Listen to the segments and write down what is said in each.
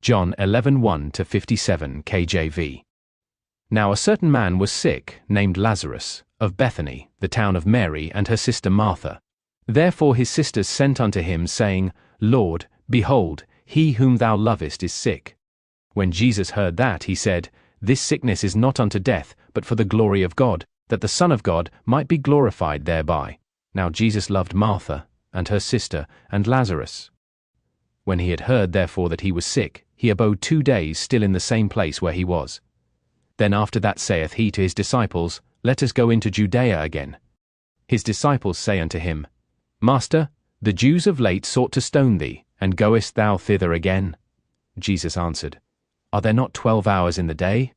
John 11:1-57 KJV. Now a certain man was sick, named Lazarus, of Bethany, the town of Mary and her sister Martha. Therefore his sisters sent unto him, saying, Lord, behold, he whom thou lovest is sick. When Jesus heard that, he said, This sickness is not unto death, but for the glory of God, that the Son of God might be glorified thereby. Now Jesus loved Martha, and her sister, and Lazarus. When he had heard therefore that he was sick, he abode 2 days still in the same place where he was. Then after that saith he to his disciples, Let us go into Judea again. His disciples say unto him, Master, the Jews of late sought to stone thee, and goest thou thither again? Jesus answered, Are there not 12 hours in the day?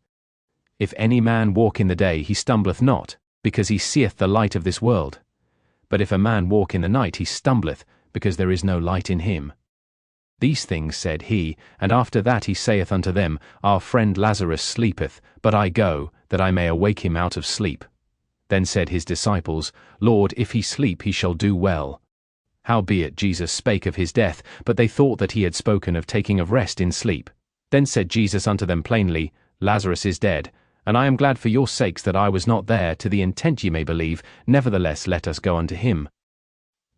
If any man walk in the day, he stumbleth not, because he seeth the light of this world. But if a man walk in the night, he stumbleth, because there is no light in him. These things said he, and after that he saith unto them, Our friend Lazarus sleepeth, but I go, that I may awake him out of sleep. Then said his disciples, Lord, if he sleep, he shall do well. Howbeit Jesus spake of his death, but they thought that he had spoken of taking of rest in sleep. Then said Jesus unto them plainly, Lazarus is dead, and I am glad for your sakes that I was not there, to the intent ye may believe, nevertheless let us go unto him.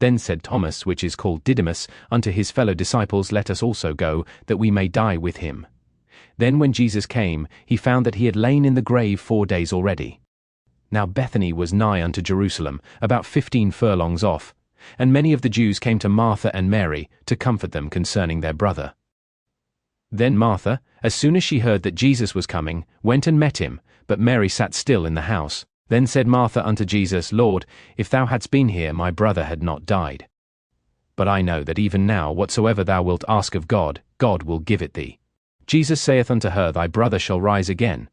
Then said Thomas, which is called Didymus, unto his fellow disciples, Let us also go, that we may die with him. Then when Jesus came, he found that he had lain in the grave 4 days already. Now Bethany was nigh unto Jerusalem, about 15 furlongs off, and many of the Jews came to Martha and Mary, to comfort them concerning their brother. Then Martha, as soon as she heard that Jesus was coming, went and met him, but Mary sat still in the house. Then said Martha unto Jesus, Lord, if thou hadst been here, my brother had not died. But I know that even now whatsoever thou wilt ask of God, God will give it thee. Jesus saith unto her, Thy brother shall rise again.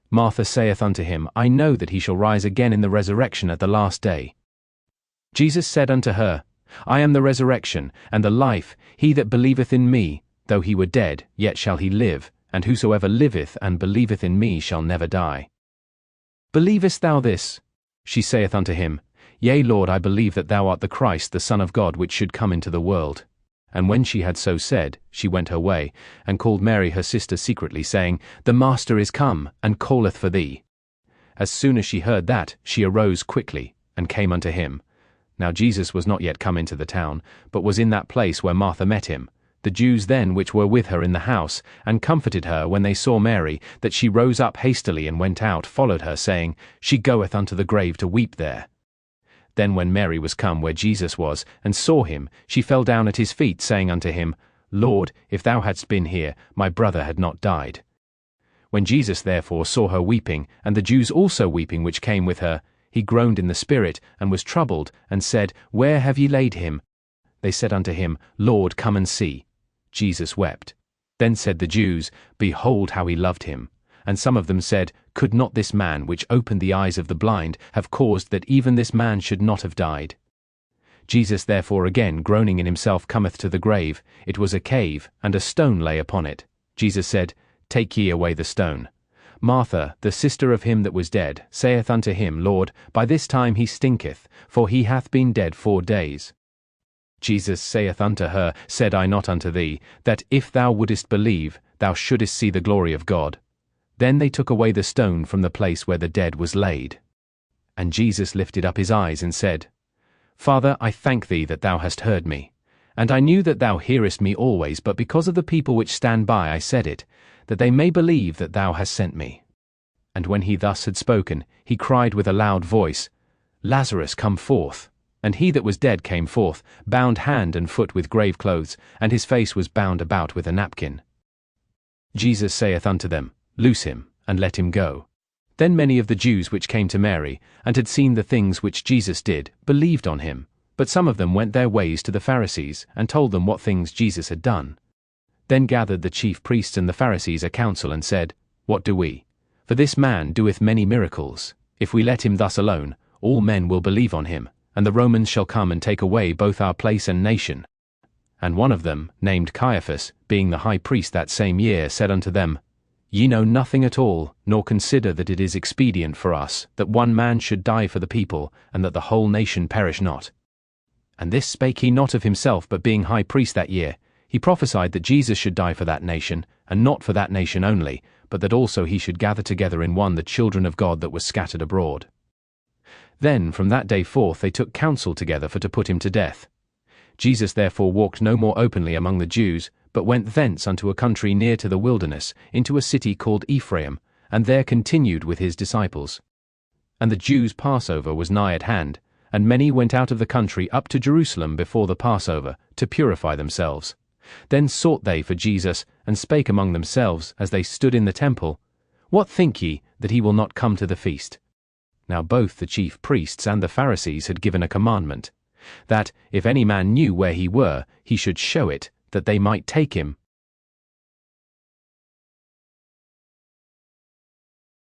Martha saith unto him, I know that he shall rise again in the resurrection at the last day. Jesus said unto her, I am the resurrection, and the life. He that believeth in me, though he were dead, yet shall he live, and whosoever liveth and believeth in me shall never die. Believest thou this? She saith unto him, Yea, Lord, I believe that thou art the Christ, the Son of God, which should come into the world. And when she had so said, she went her way, and called Mary her sister secretly, saying, The Master is come, and calleth for thee. As soon as she heard that, she arose quickly, and came unto him. Now Jesus was not yet come into the town, but was in that place where Martha met him. The Jews then which were with her in the house, and comforted her when they saw Mary, that she rose up hastily and went out, followed her, saying, She goeth unto the grave to weep there. Then when Mary was come where Jesus was, and saw him, she fell down at his feet, saying unto him, Lord, if thou hadst been here, my brother had not died. When Jesus therefore saw her weeping, and the Jews also weeping which came with her, he groaned in the spirit, and was troubled, and said, Where have ye laid him? They said unto him, Lord, come and see. Jesus wept. Then said the Jews, Behold how he loved him. And some of them said, Could not this man, which opened the eyes of the blind, have caused that even this man should not have died? Jesus therefore again groaning in himself cometh to the grave. It was a cave, and a stone lay upon it. Jesus said, Take ye away the stone. Martha, the sister of him that was dead, saith unto him, Lord, by this time he stinketh, for he hath been dead 4 days. Jesus saith unto her, Said I not unto thee, that if thou wouldest believe, thou shouldest see the glory of God? Then they took away the stone from the place where the dead was laid. And Jesus lifted up his eyes and said, Father, I thank thee that thou hast heard me. And I knew that thou hearest me always, but because of the people which stand by I said it, that they may believe that thou hast sent me. And when he thus had spoken, he cried with a loud voice, Lazarus, come forth. And he that was dead came forth, bound hand and foot with grave clothes, and his face was bound about with a napkin. Jesus saith unto them, Loose him, and let him go. Then many of the Jews which came to Mary, and had seen the things which Jesus did, believed on him. But some of them went their ways to the Pharisees, and told them what things Jesus had done. Then gathered the chief priests and the Pharisees a council, and said, What do we? For this man doeth many miracles. If we let him thus alone, all men will believe on him, and the Romans shall come and take away both our place and nation. And one of them, named Caiaphas, being the high priest that same year, said unto them, Ye know nothing at all, nor consider that it is expedient for us, that one man should die for the people, and that the whole nation perish not. And this spake he not of himself, but being high priest that year, he prophesied that Jesus should die for that nation, and not for that nation only, but that also he should gather together in one the children of God that were scattered abroad. Then from that day forth they took counsel together for to put him to death. Jesus therefore walked no more openly among the Jews, but went thence unto a country near to the wilderness, into a city called Ephraim, and there continued with his disciples. And the Jews' Passover was nigh at hand, and many went out of the country up to Jerusalem before the Passover, to purify themselves. Then sought they for Jesus, and spake among themselves, as they stood in the temple, What think ye, that he will not come to the feast? Now both the chief priests and the Pharisees had given a commandment, that, if any man knew where he were, he should show it, that they might take him,